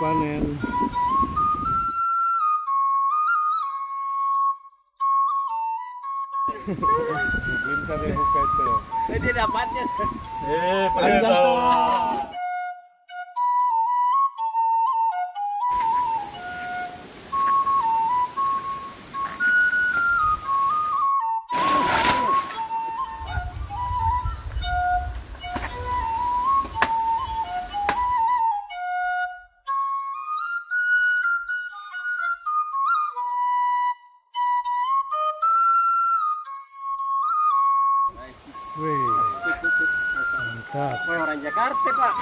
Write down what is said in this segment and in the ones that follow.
panen. Pintar ya buka itu. Dia dapatnya. Panjang tuh. Wih, mantap. Orang Jakarta, Pak.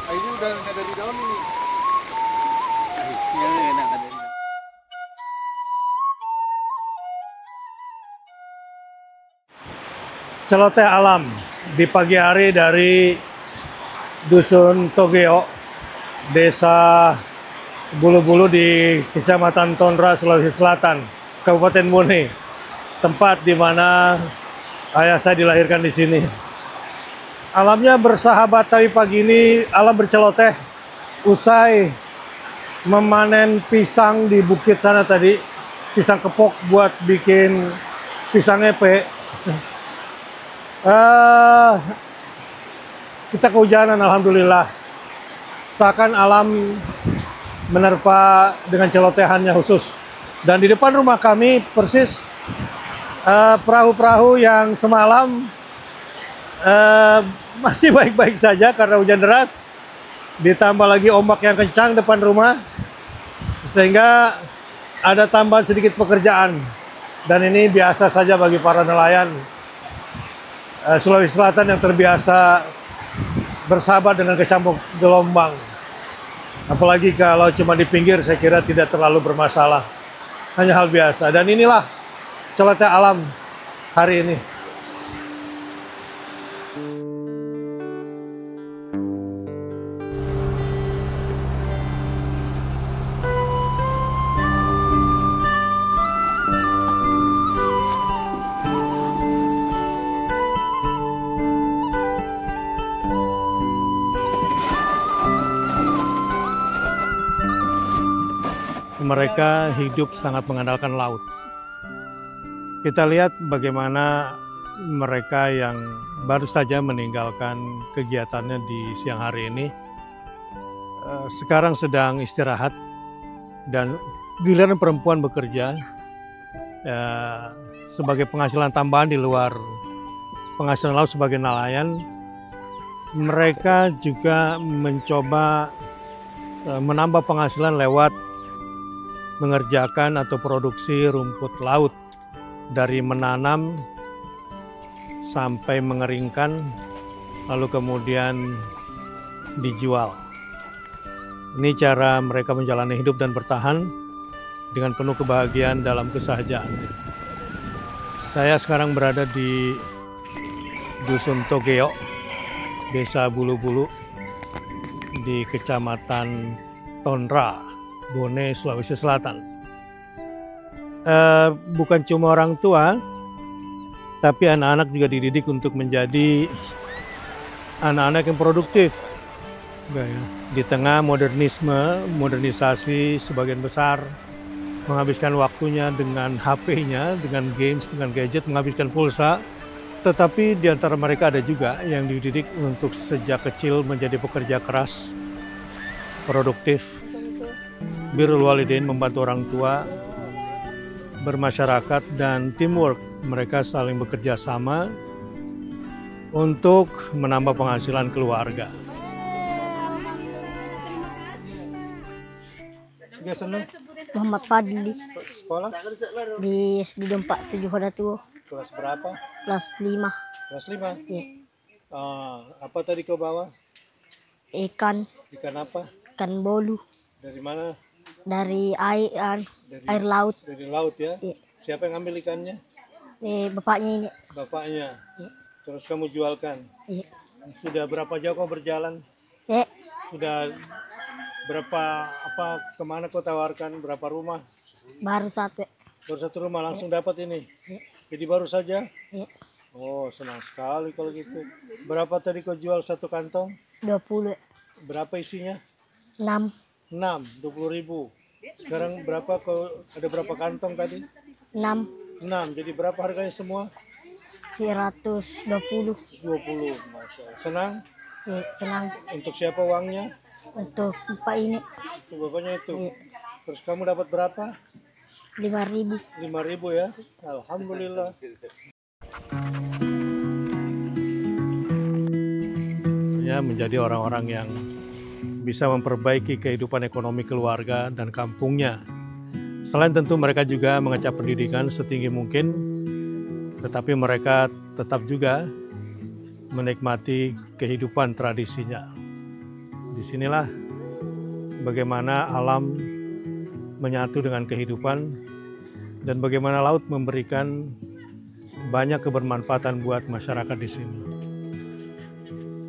Ini udah nggak dari daun ini. Iya, enak ada. Celoteh alam di pagi hari dari Dusun Togeo, Desa Bulu-Bulu di Kecamatan Tondra, Sulawesi Selatan, Kabupaten Bone, tempat di mana ayah saya dilahirkan di sini. Alamnya bersahabat, tapi pagi ini alam berceloteh usai memanen pisang di bukit sana tadi, pisang kepok buat bikin pisang epe. Kita kehujanan, alhamdulillah. Seakan alam menerpa dengan celotehannya khusus. Dan di depan rumah kami persis perahu-perahu yang semalam masih baik-baik saja karena hujan deras. Ditambah lagi ombak yang kencang depan rumah, sehingga ada tambahan sedikit pekerjaan. Dan ini biasa saja bagi para nelayan Sulawesi Selatan yang terbiasa bersahabat dengan kecampur gelombang. Apalagi kalau cuma di pinggir, saya kira tidak terlalu bermasalah. Hanya hal biasa. Dan inilah celoteh alam hari ini. Mereka hidup sangat mengandalkan laut. Kita lihat bagaimana mereka yang baru saja meninggalkan kegiatannya di siang hari ini sekarang sedang istirahat, dan giliran perempuan bekerja sebagai penghasilan tambahan di luar penghasilan laut sebagai nelayan. Mereka juga mencoba menambah penghasilan lewat mengerjakan atau produksi rumput laut, dari menanam sampai mengeringkan, lalu kemudian dijual. Ini cara mereka menjalani hidup dan bertahan dengan penuh kebahagiaan dalam kesahajaan. Saya sekarang berada di Dusun Togeo, Desa Bulu-Bulu di Kecamatan Tondra, Bone, Sulawesi Selatan. Bukan cuma orang tua, tapi anak-anak juga dididik untuk menjadi anak-anak yang produktif. Di tengah modernisasi sebagian besar, menghabiskan waktunya dengan HP-nya, dengan games, dengan gadget, menghabiskan pulsa. Tetapi di antara mereka ada juga yang dididik untuk sejak kecil menjadi pekerja keras, produktif, birrul walidain, membantu orang tua, bermasyarakat, dan teamwork. Mereka saling bekerja sama untuk menambah penghasilan keluarga. Muhammad Fadli Sekolah di SD 47 Hodatuo, kelas berapa? kelas 5. Kelas 5? Ya. Apa tadi kau bawa? Ikan Apa? ikan bolu Dari mana? dari air laut. Dari laut ya? Ya. Siapa yang ambil ikannya? Bapaknya ini. Bapaknya. Ya. Terus kamu jualkan? Ya. Sudah berapa jauh kau berjalan? Ya. Sudah berapa, kemana kau tawarkan? Berapa rumah? Baru satu. Baru satu rumah langsung dapat ini? Ya. Jadi baru saja? Iya. Oh, senang sekali kalau gitu. Berapa tadi kau jual satu kantong? 20. Berapa isinya? 6. 6, 20.000. Sekarang berapa kau, ada berapa kantong tadi? 6. 6, jadi berapa harganya semua? 120. 20, Masya Allah. Senang? Iya, senang. Untuk siapa uangnya? Untuk bapak ini Untuk bapaknya itu. Iya. Terus kamu dapat berapa? 5.000. 5.000 ya? Alhamdulillah. Ya, menjadi orang-orang yang bisa memperbaiki kehidupan ekonomi keluarga dan kampungnya. Selain tentu mereka juga mengecap pendidikan setinggi mungkin, tetapi mereka tetap juga menikmati kehidupan tradisinya. Disinilah bagaimana alam menyatu dengan kehidupan dan bagaimana laut memberikan banyak kebermanfaatan buat masyarakat di sini.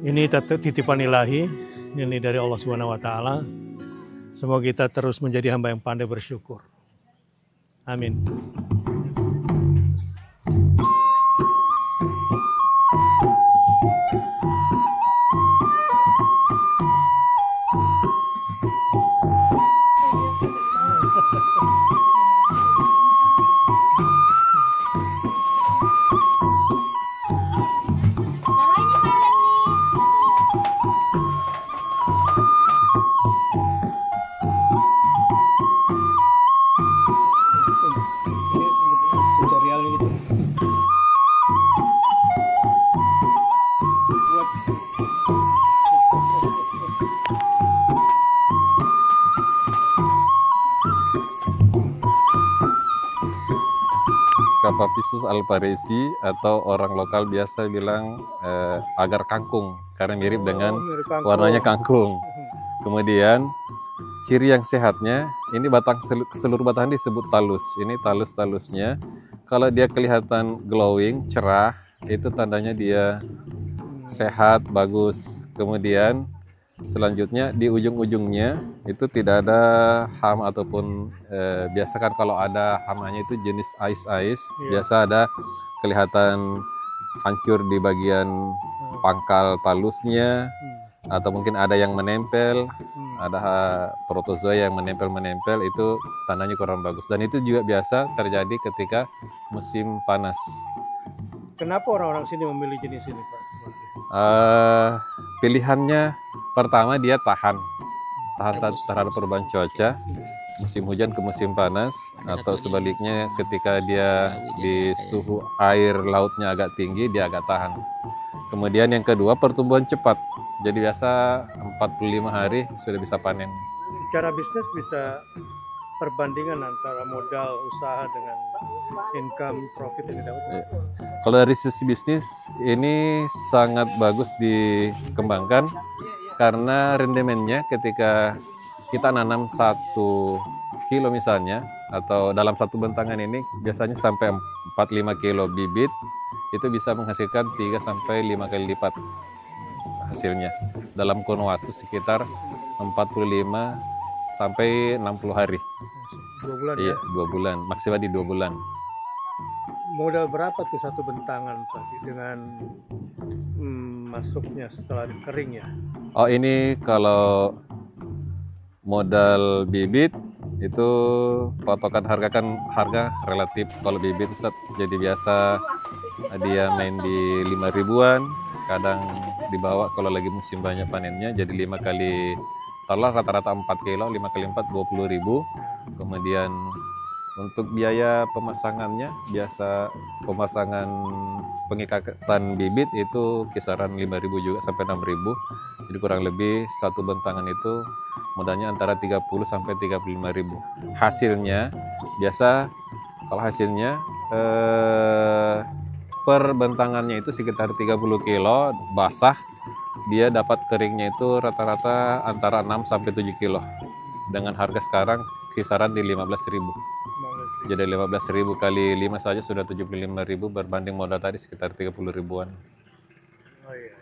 Ini titipan ilahi, ini dari Allah Subhanahu wa taala. Semoga kita terus menjadi hamba yang pandai bersyukur. Amin. Tutorial gitu. Kapapisus alparesi atau orang lokal biasa bilang agar kangkung karena mirip dengan Mirip kangkung. warnanya kangkung. Kemudian ciri yang sehatnya ini seluruh batang disebut talus. Ini talus-talusnya. Kalau dia kelihatan glowing, cerah, itu tandanya dia sehat, bagus. Kemudian selanjutnya di ujung-ujungnya itu tidak ada ham ataupun biasa kan kalau ada hamanya itu jenis ais-ais. Biasa ada kelihatan hancur di bagian pangkal talusnya atau mungkin ada yang menempel, ada protozoa yang menempel-menempel, itu tandanya kurang bagus. Dan itu juga biasa terjadi ketika musim panas. Kenapa orang-orang sini memilih jenis ini, Pak? Pilihannya pertama dia tahan terhadap perubahan cuaca musim hujan ke musim panas, atau sebaliknya ketika dia di suhu air lautnya agak tinggi dia agak tahan. Kemudian yang kedua pertumbuhan cepat, jadi biasa 45 hari sudah bisa panen. Secara bisnis bisa perbandingan antara modal usaha dengan income profit yang didapat. Kalau dari sisi bisnis ini sangat bagus dikembangkan karena rendemennya ketika kita nanam 1 kilo misalnya, atau dalam satu bentangan ini biasanya sampai 4-5 kilo bibit, itu bisa menghasilkan 3-5 kali lipat hasilnya dalam kurun waktu sekitar 45 sampai 60 hari. 2 bulan Iya, ya? 2 bulan, maksimal di 2 bulan. Modal berapa tuh satu bentangan tadi dengan masuknya setelah kering ya? Oh, ini kalau modal bibit itu patokan harga relatif. Kalau bibit Ustaz, jadi biasa dia main di 5 ribuan, kadang dibawa kalau lagi musim banyak panennya jadi 5 kali, taruhlah rata-rata 4 kilo, 5 kali 4 20.000. Kemudian untuk biaya pemasangannya, biasa pemasangan pengikatan bibit itu kisaran 5.000 juga sampai 6.000. Jadi kurang lebih satu bentangan itu modalnya antara 30 sampai 35.000. Hasilnya biasa kalau hasilnya per bentangannya itu sekitar 30 kilo basah, dia dapat keringnya itu rata-rata antara 6 sampai 7 kilo. Dengan harga sekarang kisaran di 15.000. Jadi 15.000 kali 5 saja sudah 75.000, berbanding modal tadi sekitar 30 ribuan. Oh iya.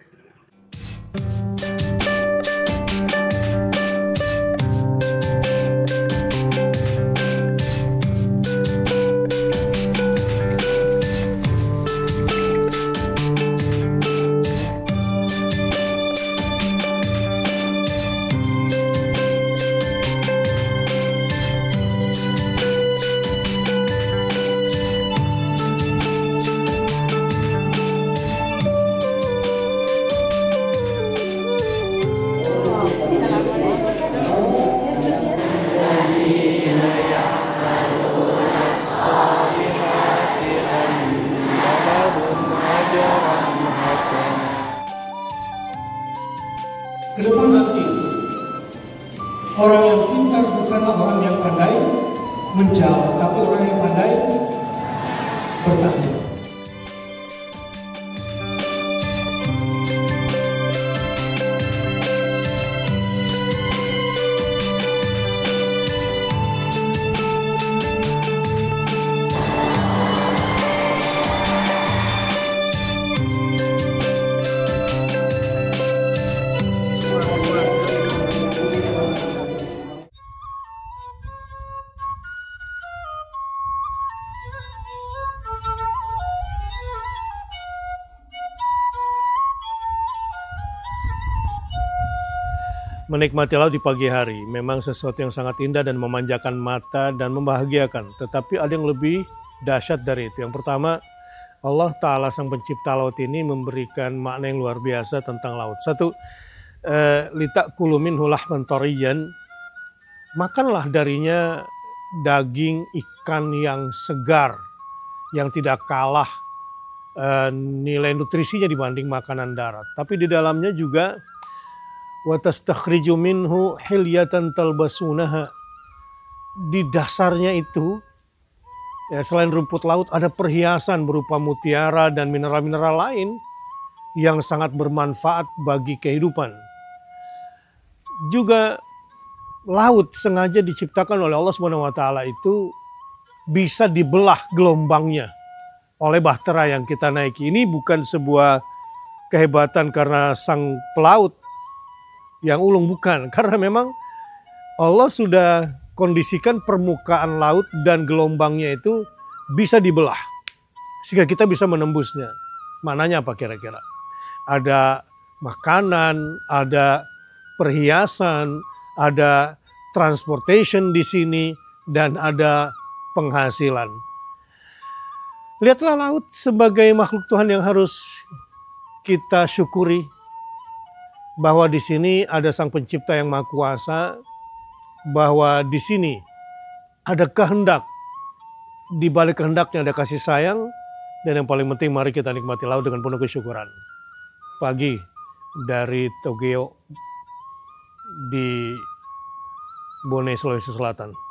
Ke depan nanti, orang yang pintar bukanlah orang yang pandai menjawab, tapi orang yang pandai bertanya. Menikmati laut di pagi hari memang sesuatu yang sangat indah dan memanjakan mata dan membahagiakan. Tetapi ada yang lebih dahsyat dari itu. Yang pertama, Allah Ta'ala sang pencipta laut ini memberikan makna yang luar biasa tentang laut. Satu, litakulu minhu lahman thariyan, makanlah darinya daging ikan yang segar, yang tidak kalah nilai nutrisinya dibanding makanan darat. Tapi di dalamnya juga wa tastakhriju minhu hilyatan talbasunaha. Di dasarnya itu, ya, selain rumput laut ada perhiasan berupa mutiara dan mineral-mineral lain yang sangat bermanfaat bagi kehidupan. Juga laut sengaja diciptakan oleh Allah Subhanahu wa taala itu bisa dibelah gelombangnya oleh bahtera yang kita naiki. Ini bukan sebuah kehebatan karena sang pelaut yang ulung, bukan, karena memang Allah sudah kondisikan permukaan laut dan gelombangnya itu bisa dibelah sehingga kita bisa menembusnya. Mananya apa kira-kira? Ada makanan, ada perhiasan, ada transportation di sini, dan ada penghasilan. Lihatlah laut sebagai makhluk Tuhan yang harus kita syukuri, bahwa di sini ada Sang Pencipta yang Maha Kuasa, bahwa di sini ada kehendak, di balik kehendaknya ada kasih sayang, dan yang paling penting mari kita nikmati laut dengan penuh kesyukuran. Pagi dari Togeo di Bone, Sulawesi Selatan.